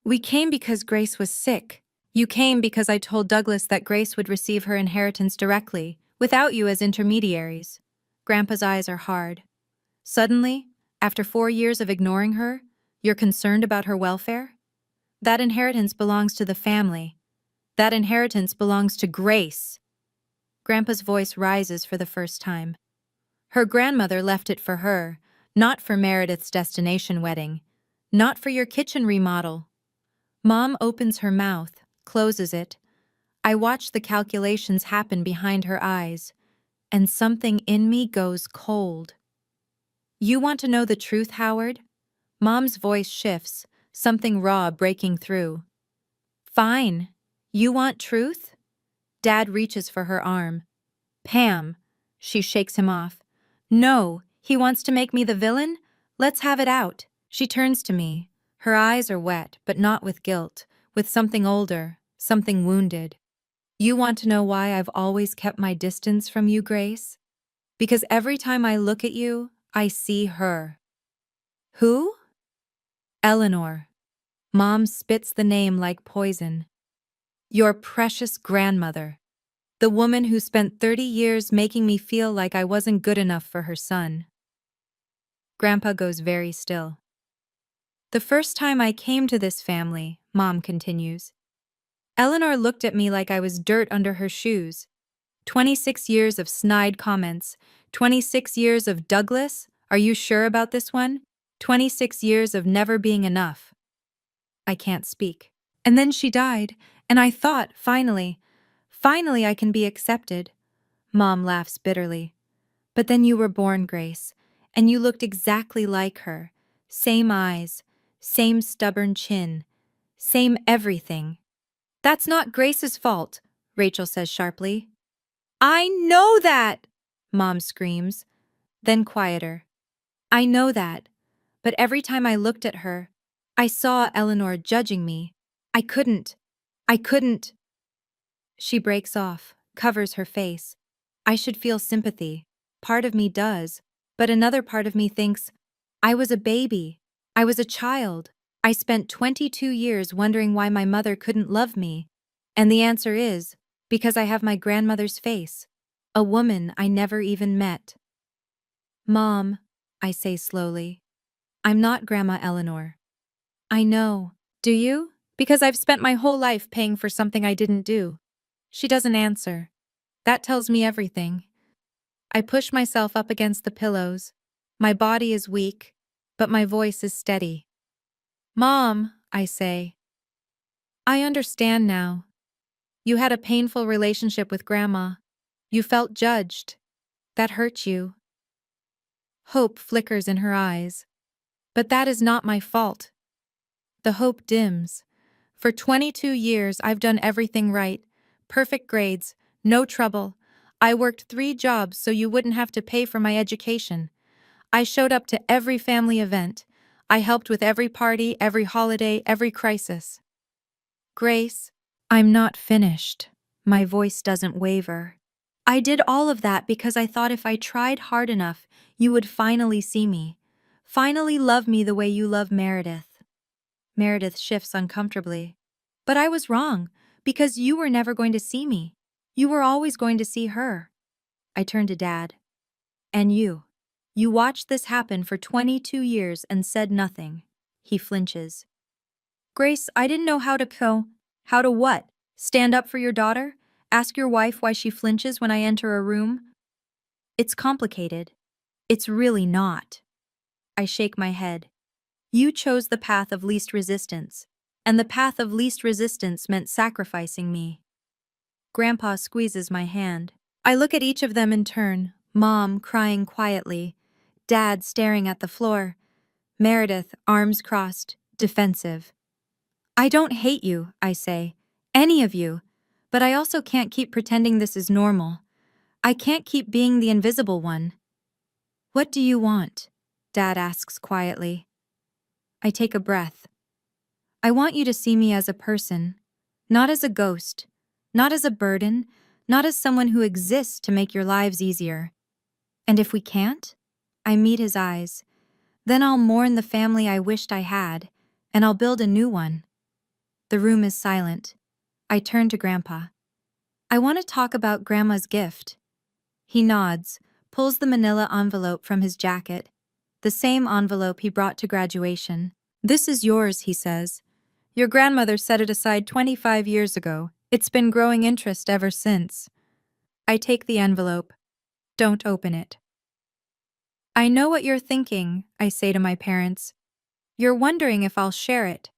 We came because Grace was sick. You came because I told Douglas that Grace would receive her inheritance directly, without you as intermediaries. Grandpa's eyes are hard. Suddenly, after 4 years of ignoring her, you're concerned about her welfare? That inheritance belongs to the family. That inheritance belongs to Grace. Grandpa's voice rises for the first time. Her grandmother left it for her, not for Meredith's destination wedding, not for your kitchen remodel. Mom opens her mouth, closes it. I watch the calculations happen behind her eyes, and something in me goes cold. You want to know the truth, Howard? Mom's voice shifts, something raw breaking through. Fine. You want truth? Dad reaches for her arm. Pam. She shakes him off. No, he wants to make me the villain? Let's have it out. She turns to me. Her eyes are wet, but not with guilt, with something older, something wounded. You want to know why I've always kept my distance from you, Grace? Because every time I look at you, I see her. Who? Eleanor. Mom spits the name like poison. Your precious grandmother. The woman who spent 30 years making me feel like I wasn't good enough for her son. Grandpa goes very still. The first time I came to this family, Mom continues, Eleanor looked at me like I was dirt under her shoes. 26 years of snide comments. 26 years of Douglas, are you sure about this one? 26 years of never being enough. I can't speak. And then she died, and I thought, finally I can be accepted. Mom laughs bitterly. But then you were born, Grace, and you looked exactly like her. Same eyes, same stubborn chin, same everything. That's not Grace's fault, Rachel says sharply. I know that, Mom screams, then quieter. I know that, but every time I looked at her, I saw Eleanor judging me. I couldn't. She breaks off, covers her face. I should feel sympathy. Part of me does, but another part of me thinks, I was a baby. I was a child. I spent 22 years wondering why my mother couldn't love me. And the answer is, because I have my grandmother's face. A woman I never even met. Mom, I say slowly, I'm not Grandma Eleanor. I know. Do you? Because I've spent my whole life paying for something I didn't do. She doesn't answer. That tells me everything. I push myself up against the pillows. My body is weak, but my voice is steady. Mom, I say. I understand now. You had a painful relationship with Grandma. You felt judged. That hurt you. Hope flickers in her eyes. But that is not my fault. The hope dims. For 22 years, I've done everything right. Perfect grades, no trouble. I worked 3 jobs so you wouldn't have to pay for my education. I showed up to every family event. I helped with every party, every holiday, every crisis. Grace, I'm not finished. My voice doesn't waver. I did all of that because I thought if I tried hard enough, you would finally see me. Finally love me the way you love Meredith. Meredith shifts uncomfortably. But I was wrong, because you were never going to see me. You were always going to see her. I turn to Dad. And you. You watched this happen for 22 years and said nothing. He flinches. Grace, I didn't know how to How to what? Stand up for your daughter? Ask your wife why she flinches when I enter a room? It's complicated. It's really not. I shake my head. You chose the path of least resistance, and the path of least resistance meant sacrificing me. Grandpa squeezes my hand. I look at each of them in turn, Mom crying quietly, Dad staring at the floor, Meredith, arms crossed, defensive. I don't hate you, I say, any of you, but I also can't keep pretending this is normal. I can't keep being the invisible one. What do you want? Dad asks quietly. I take a breath. I want you to see me as a person, not as a ghost, not as a burden, not as someone who exists to make your lives easier. And if we can't? I meet his eyes. Then I'll mourn the family I wished I had, and I'll build a new one. The room is silent. I turn to Grandpa. I want to talk about Grandma's gift. He nods, pulls the manila envelope from his jacket, the same envelope he brought to graduation. This is yours, he says. Your grandmother set it aside 25 years ago. It's been growing interest ever since. I take the envelope. Don't open it. I know what you're thinking, I say to my parents. You're wondering if I'll share it,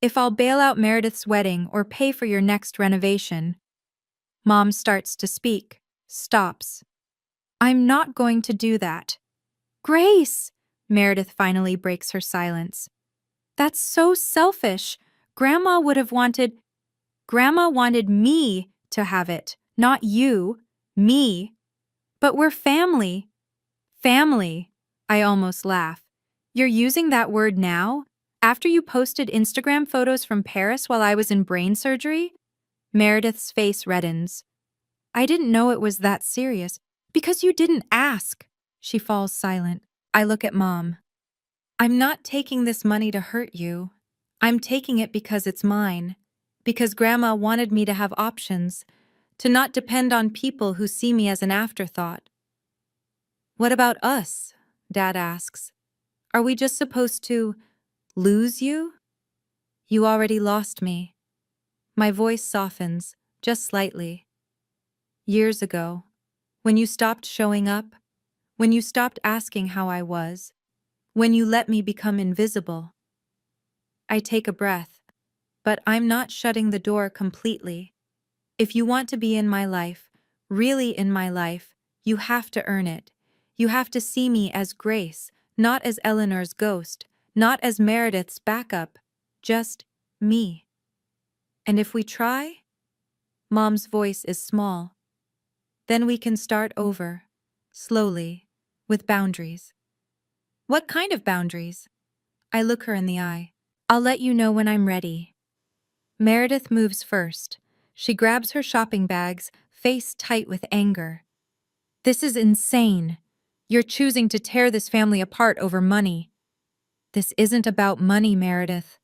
if I'll bail out Meredith's wedding or pay for your next renovation. Mom starts to speak, stops. I'm not going to do that. Grace! Meredith finally breaks her silence. That's so selfish. Grandma wanted me to have it, not you, me. But we're family. Family. I almost laugh. You're using that word now? After you posted Instagram photos from Paris while I was in brain surgery? Meredith's face reddens. I didn't know it was that serious. Because you didn't ask. She falls silent. I look at Mom. I'm not taking this money to hurt you. I'm taking it because it's mine. Because Grandma wanted me to have options, to not depend on people who see me as an afterthought. What about us? Dad asks. Are we just supposed to lose you? You already lost me. My voice softens, just slightly. Years ago, when you stopped showing up, when you stopped asking how I was, when you let me become invisible. I take a breath, but I'm not shutting the door completely. If you want to be in my life, really in my life, you have to earn it. You have to see me as Grace, not as Eleanor's ghost, not as Meredith's backup, just me. And if we try? Mom's voice is small. Then we can start over, slowly, with boundaries. What kind of boundaries? I look her in the eye. I'll let you know when I'm ready. Meredith moves first. She grabs her shopping bags, face tight with anger. This is insane. You're choosing to tear this family apart over money. This isn't about money, Meredith.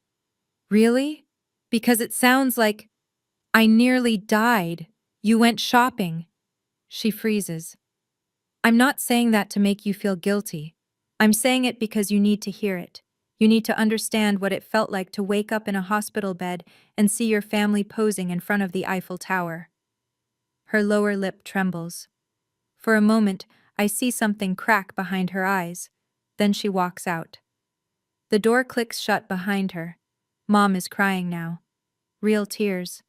Really? Because it sounds like I nearly died. You went shopping. She freezes. I'm not saying that to make you feel guilty. I'm saying it because you need to hear it. You need to understand what it felt like to wake up in a hospital bed and see your family posing in front of the Eiffel Tower. Her lower lip trembles. For a moment, I see something crack behind her eyes. Then she walks out. The door clicks shut behind her. Mom is crying now. Real tears.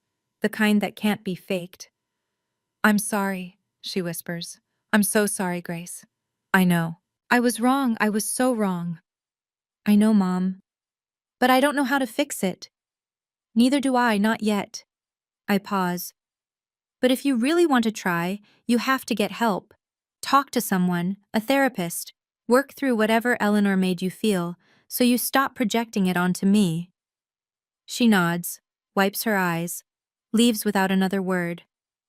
The kind that can't be faked. I'm sorry, she whispers. I'm so sorry, Grace. I know. I was wrong. I was so wrong. I know, Mom. But I don't know how to fix it. Neither do I, not yet. I pause. But if you really want to try, you have to get help. Talk to someone, a therapist. Work through whatever Eleanor made you feel, so you stop projecting it onto me. She nods, wipes her eyes, leaves without another word.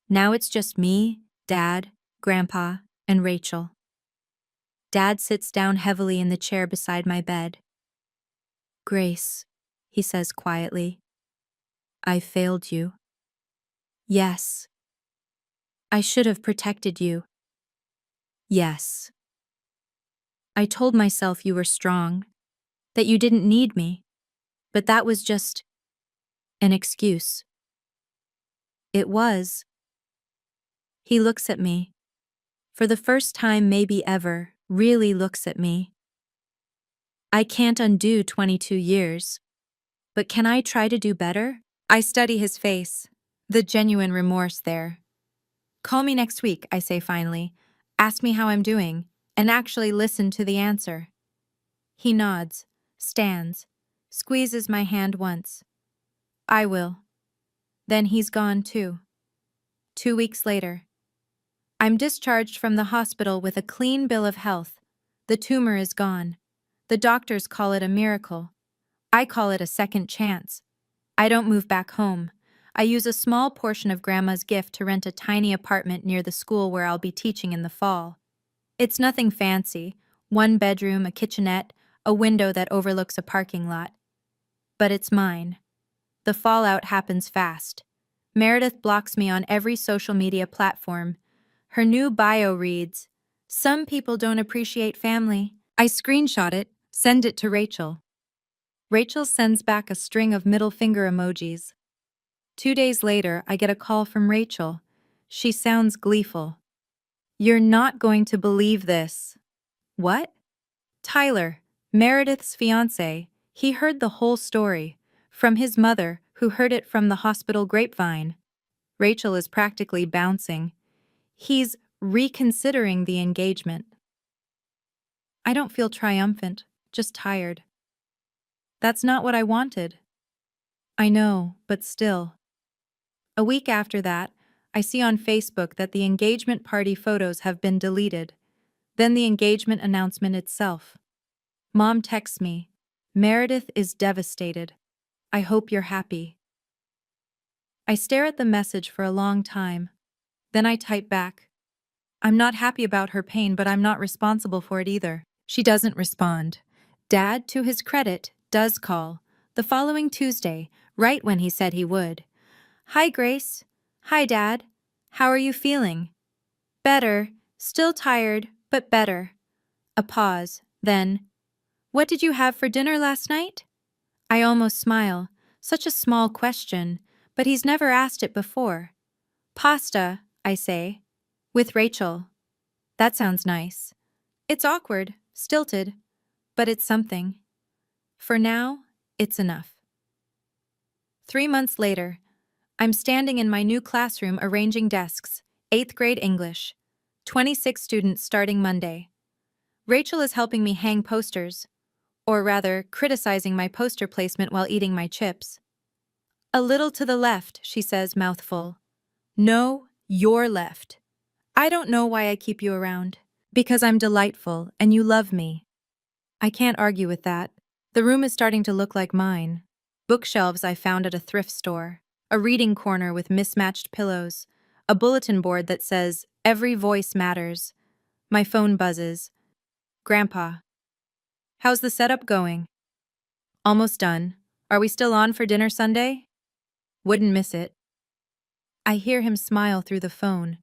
Now it's just me, Dad, Grandpa, and Rachel. Dad sits down heavily in the chair beside my bed. Grace, he says quietly, I failed you. Yes. I should have protected you. Yes. I told myself you were strong, that you didn't need me, but that was just an excuse. It was. He looks at me. For the first time maybe ever, really looks at me. I can't undo 22 years. But can I try to do better? I study his face, the genuine remorse there. Call me next week, I say finally. Ask me how I'm doing, and actually listen to the answer. He nods, stands, squeezes my hand once. I will. Then he's gone too. 2 weeks later. I'm discharged from the hospital with a clean bill of health. The tumor is gone. The doctors call it a miracle. I call it a second chance. I don't move back home. I use a small portion of Grandma's gift to rent a tiny apartment near the school where I'll be teaching in the fall. It's nothing fancy, 1 bedroom, a kitchenette, a window that overlooks a parking lot. But it's mine. The fallout happens fast. Meredith blocks me on every social media platform. Her new bio reads, "Some people don't appreciate family." I screenshot it, send it to Rachel. Rachel sends back a string of middle finger emojis. 2 days later, I get a call from Rachel. She sounds gleeful. You're not going to believe this. What? Tyler, Meredith's fiancé, he heard the whole story. From his mother, who heard it from the hospital grapevine. Rachel is practically bouncing. He's reconsidering the engagement. I don't feel triumphant, just tired. That's not what I wanted. I know, but still. A week after that, I see on Facebook that the engagement party photos have been deleted. Then the engagement announcement itself. Mom texts me, Meredith is devastated. I hope you're happy. I stare at the message for a long time. Then I type back, I'm not happy about her pain, but I'm not responsible for it either. She doesn't respond. Dad, to his credit, does call. The following Tuesday, right when he said he would. Hi, Grace. Hi, Dad. How are you feeling? Better. Still tired, but better. A pause, then, what did you have for dinner last night? I almost smile. Such a small question, but he's never asked it before. Pasta, I say. With Rachel. That sounds nice. It's awkward, stilted, but it's something. For now, it's enough. 3 months later, I'm standing in my new classroom arranging desks, 8th grade English. 26 students starting Monday. Rachel is helping me hang posters, or rather, criticizing my poster placement while eating my chips. A little to the left, she says, mouthful. No, you're left. I don't know why I keep you around. Because I'm delightful and you love me. I can't argue with that. The room is starting to look like mine. Bookshelves I found at a thrift store. A reading corner with mismatched pillows. A bulletin board that says, "Every voice matters." My phone buzzes. Grandpa. How's the setup going? Almost done. Are we still on for dinner Sunday? Wouldn't miss it. I hear him smile through the phone.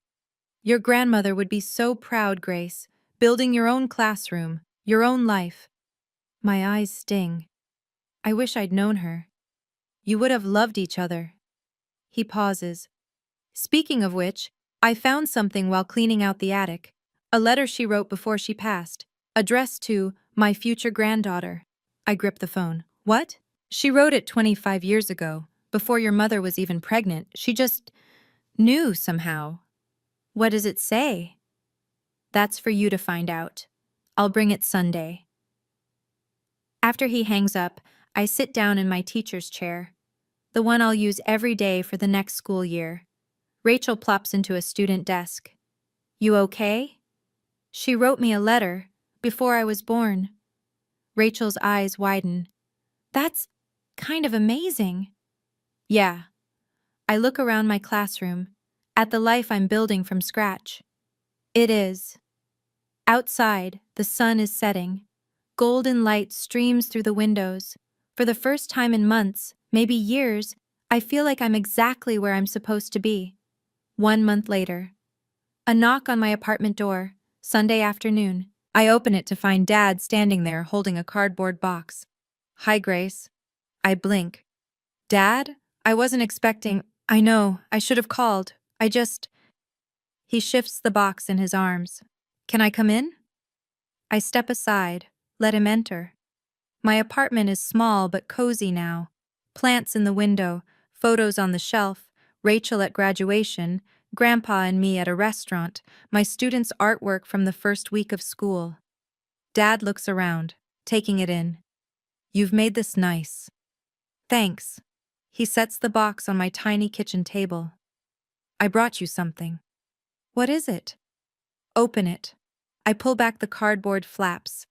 Your grandmother would be so proud, Grace. Building your own classroom, your own life. My eyes sting. I wish I'd known her. You would have loved each other. He pauses. Speaking of which, I found something while cleaning out the attic. A letter she wrote before she passed, addressed to my future granddaughter. I grip the phone. What? She wrote it 25 years ago, before your mother was even pregnant. She just knew somehow. What does it say? That's for you to find out. I'll bring it Sunday. After he hangs up, I sit down in my teacher's chair, the one I'll use every day for the next school year. Rachel plops into a student desk. You okay? She wrote me a letter before I was born. Rachel's eyes widen. That's kind of amazing. Yeah. I look around my classroom, at the life I'm building from scratch. It is. Outside, the sun is setting. Golden light streams through the windows. For the first time in months, maybe years, I feel like I'm exactly where I'm supposed to be. 1 month later. A knock on my apartment door, Sunday afternoon. I open it to find Dad standing there holding a cardboard box. Hi, Grace. I blink. Dad? I wasn't expecting. I know, I should have called. He shifts the box in his arms. Can I come in? I step aside, let him enter. My apartment is small but cozy now. Plants in the window, photos on the shelf, Rachel at graduation, Grandpa and me at a restaurant, my students' artwork from the first week of school. Dad looks around, taking it in. You've made this nice. Thanks. He sets the box on my tiny kitchen table. I brought you something. What is it? Open it. I pull back the cardboard flaps.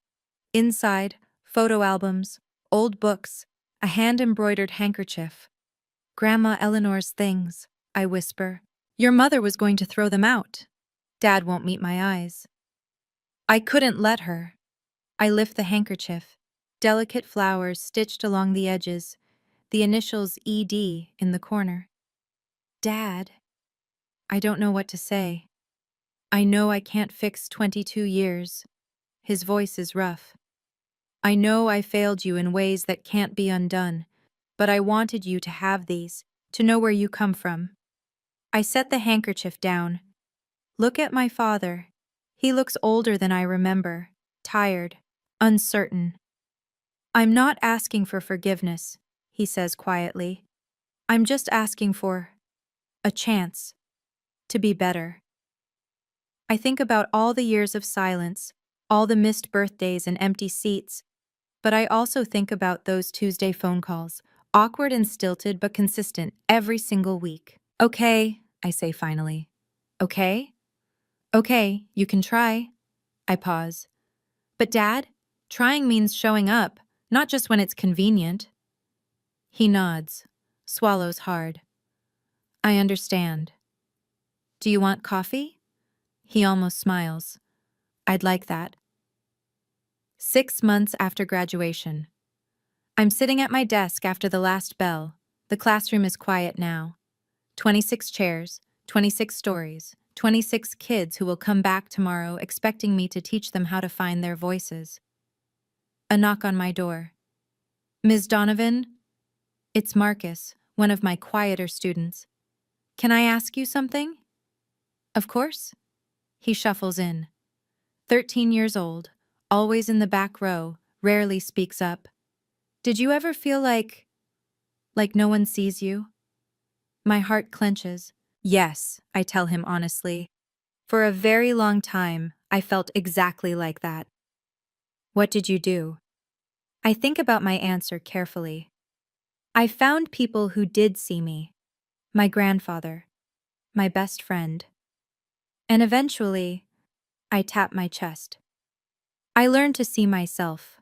Inside, photo albums, old books, a hand-embroidered handkerchief. Grandma Eleanor's things, I whisper. Your mother was going to throw them out. Dad won't meet my eyes. I couldn't let her. I lift the handkerchief. Delicate flowers stitched along the edges, the initials ED in the corner. Dad. I don't know what to say. I know I can't fix 22 years. His voice is rough. I know I failed you in ways that can't be undone, but I wanted you to have these, to know where you come from. I set the handkerchief down. Look at my father. He looks older than I remember, tired, uncertain. I'm not asking for forgiveness, he says quietly. I'm just asking for a chance to be better. I think about all the years of silence, all the missed birthdays and empty seats, but I also think about those Tuesday phone calls, awkward and stilted but consistent every single week. Okay, I say finally. Okay? Okay, you can try. I pause. But Dad, trying means showing up, not just when it's convenient. He nods, swallows hard. I understand. Do you want coffee? He almost smiles. I'd like that. 6 months after graduation. I'm sitting at my desk after the last bell. The classroom is quiet now. 26 chairs, 26 stories, 26 kids who will come back tomorrow expecting me to teach them how to find their voices. A knock on my door. Ms. Donovan? It's Marcus, one of my quieter students. Can I ask you something? Of course. He shuffles in. 13 years old, always in the back row, rarely speaks up. Did you ever feel like no one sees you? My heart clenches. Yes, I tell him honestly. For a very long time, I felt exactly like that. What did you do? I think about my answer carefully. I found people who did see me. My grandfather, my best friend. And eventually, I tap my chest. I learned to see myself.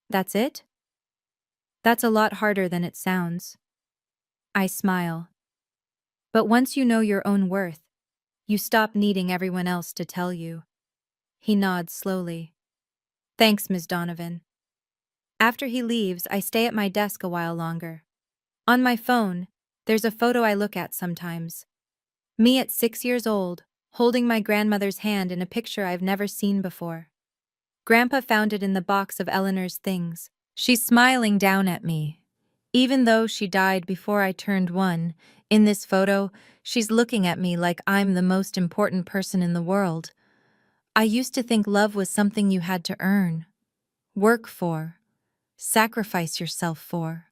That's it? That's a lot harder than it sounds. I smile. But once you know your own worth, you stop needing everyone else to tell you. He nods slowly. Thanks, Ms. Donovan. After he leaves, I stay at my desk a while longer. On my phone, there's a photo I look at sometimes. Me at 6 years old, holding my grandmother's hand in a picture I've never seen before. Grandpa found it in the box of Eleanor's things. She's smiling down at me. Even though she died before I turned 1, in this photo, she's looking at me like I'm the most important person in the world. I used to think love was something you had to earn, work for, sacrifice yourself for.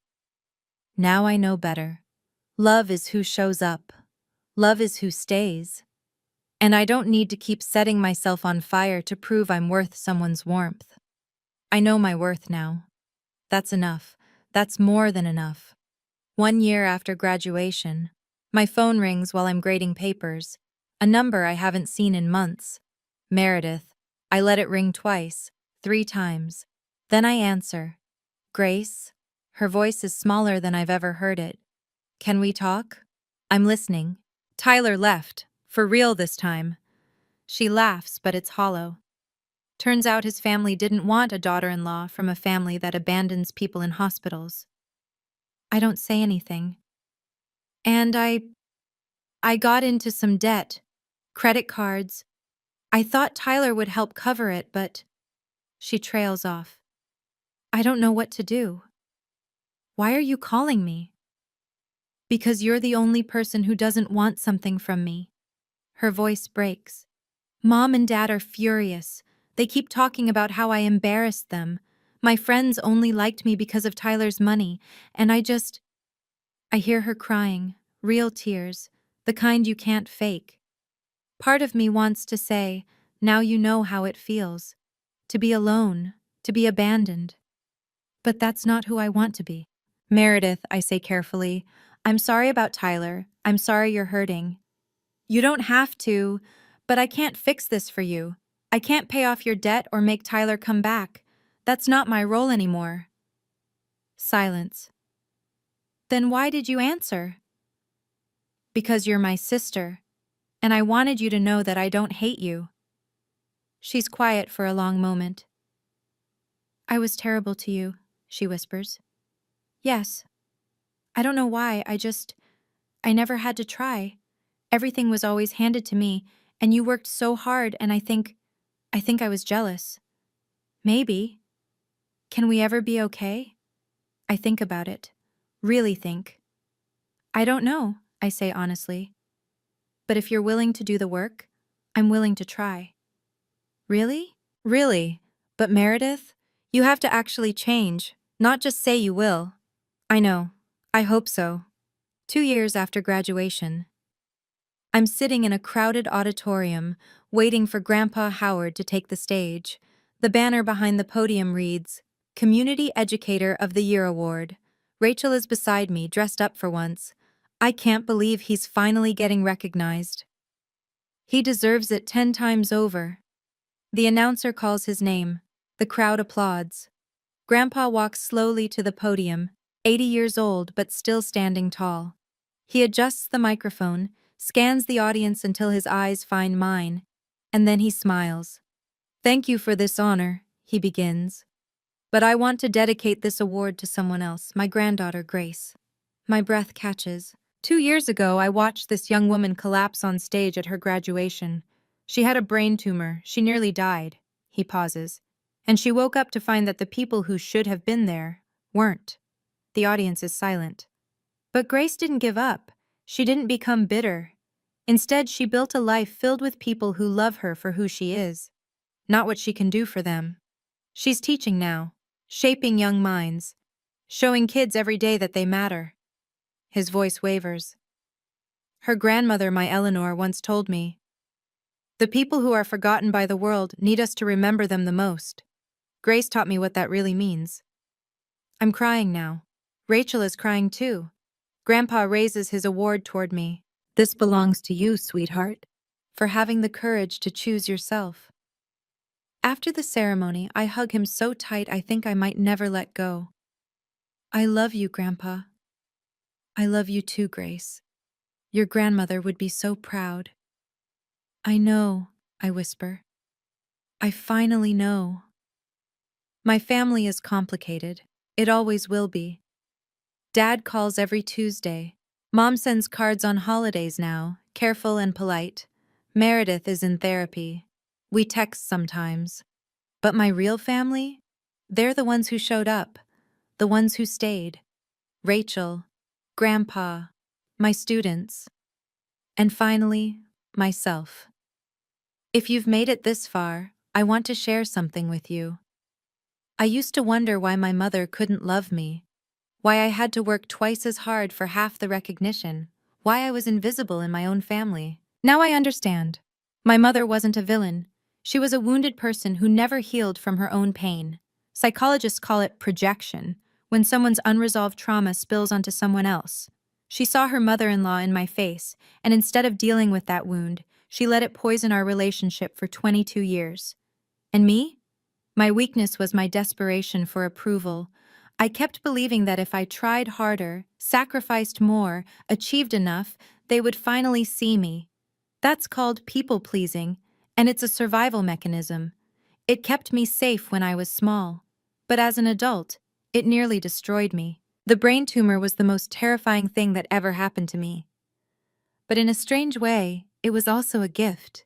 Now I know better. Love is who shows up. Love is who stays. And I don't need to keep setting myself on fire to prove I'm worth someone's warmth. I know my worth now. That's enough. That's more than enough. 1 year after graduation, my phone rings while I'm grading papers. A number I haven't seen in months. Meredith. I let it ring twice, 3 times. Then I answer. Grace? Her voice is smaller than I've ever heard it. Can we talk? I'm listening. Tyler left. For real this time. She laughs, but it's hollow. Turns out his family didn't want a daughter-in-law from a family that abandons people in hospitals. I don't say anything. And I got into some debt. Credit cards. I thought Tyler would help cover it, but she trails off. I don't know what to do. Why are you calling me? Because you're the only person who doesn't want something from me. Her voice breaks. Mom and Dad are furious. They keep talking about how I embarrassed them. My friends only liked me because of Tyler's money, and I hear her crying, real tears, the kind you can't fake. Part of me wants to say, now you know how it feels. To be alone, to be abandoned. But that's not who I want to be. Meredith, I say carefully, I'm sorry about Tyler. I'm sorry you're hurting. You don't have to, but I can't fix this for you. I can't pay off your debt or make Tyler come back. That's not my role anymore. Silence. Then why did you answer? Because you're my sister, and I wanted you to know that I don't hate you. She's quiet for a long moment. I was terrible to you, she whispers. Yes. I don't know why, I never had to try. Everything was always handed to me, and you worked so hard, and I think I was jealous. Maybe. Can we ever be okay? I think about it. Really think. I don't know, I say honestly. But if you're willing to do the work, I'm willing to try. Really? Really. But Meredith, you have to actually change, not just say you will. I know. I hope so. 2 years after graduation. I'm sitting in a crowded auditorium, waiting for Grandpa Howard to take the stage. The banner behind the podium reads, Community Educator of the Year Award. Rachel is beside me, dressed up for once. I can't believe he's finally getting recognized. He deserves it 10 times over. The announcer calls his name. The crowd applauds. Grandpa walks slowly to the podium, 80 years old but still standing tall. He adjusts the microphone, scans the audience until his eyes find mine, and then he smiles. Thank you for this honor, he begins. But I want to dedicate this award to someone else, my granddaughter Grace. My breath catches. 2 years ago, I watched this young woman collapse on stage at her graduation. She had a brain tumor. She nearly died. He pauses. And she woke up to find that the people who should have been there weren't. The audience is silent. But Grace didn't give up. She didn't become bitter. Instead, she built a life filled with people who love her for who she is, not what she can do for them. She's teaching now, shaping young minds, showing kids every day that they matter. His voice wavers. Her grandmother, my Eleanor, once told me, the people who are forgotten by the world need us to remember them the most. Grace taught me what that really means. I'm crying now. Rachel is crying too. Grandpa raises his award toward me. This belongs to you, sweetheart, for having the courage to choose yourself. After the ceremony, I hug him so tight I think I might never let go. I love you, Grandpa. I love you too, Grace. Your grandmother would be so proud. I know, I whisper. I finally know. My family is complicated. It always will be. Dad calls every Tuesday. Mom sends cards on holidays now, careful and polite. Meredith is in therapy. We text sometimes. But my real family? They're the ones who showed up, the ones who stayed. Rachel, Grandpa, my students, and finally, myself. If you've made it this far, I want to share something with you. I used to wonder why my mother couldn't love me, why I had to work twice as hard for half the recognition, why I was invisible in my own family. Now I understand. My mother wasn't a villain. She was a wounded person who never healed from her own pain. Psychologists call it projection, when someone's unresolved trauma spills onto someone else. She saw her mother-in-law in my face, and instead of dealing with that wound, she let it poison our relationship for 22 years. And me? My weakness was my desperation for approval. I kept believing that if I tried harder, sacrificed more, achieved enough, they would finally see me. That's called people-pleasing, and it's a survival mechanism. It kept me safe when I was small. But as an adult, it nearly destroyed me. The brain tumor was the most terrifying thing that ever happened to me. But in a strange way, it was also a gift.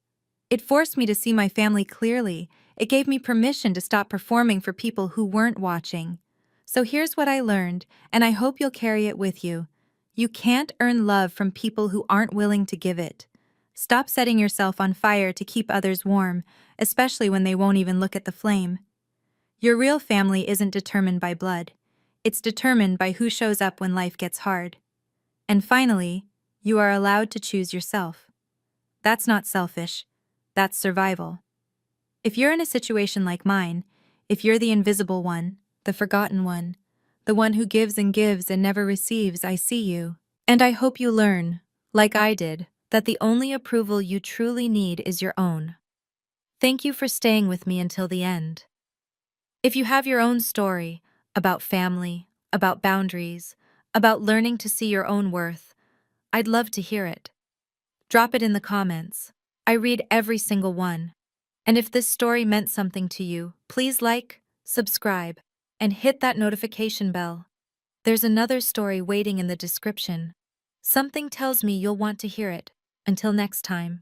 It forced me to see my family clearly. It gave me permission to stop performing for people who weren't watching. So here's what I learned, and I hope you'll carry it with you. You can't earn love from people who aren't willing to give it. Stop setting yourself on fire to keep others warm, especially when they won't even look at the flame. Your real family isn't determined by blood. It's determined by who shows up when life gets hard. And finally, you are allowed to choose yourself. That's not selfish. That's survival. If you're in a situation like mine, if you're the invisible one, the forgotten one, the one who gives and never receives, I see you. And I hope you learn, like I did, that the only approval you truly need is your own. Thank you for staying with me until the end. If you have your own story about family, about boundaries, about learning to see your own worth, I'd love to hear it. Drop it in the comments. I read every single one. And if this story meant something to you, please like, subscribe, and hit that notification bell. There's another story waiting in the description. Something tells me you'll want to hear it. Until next time.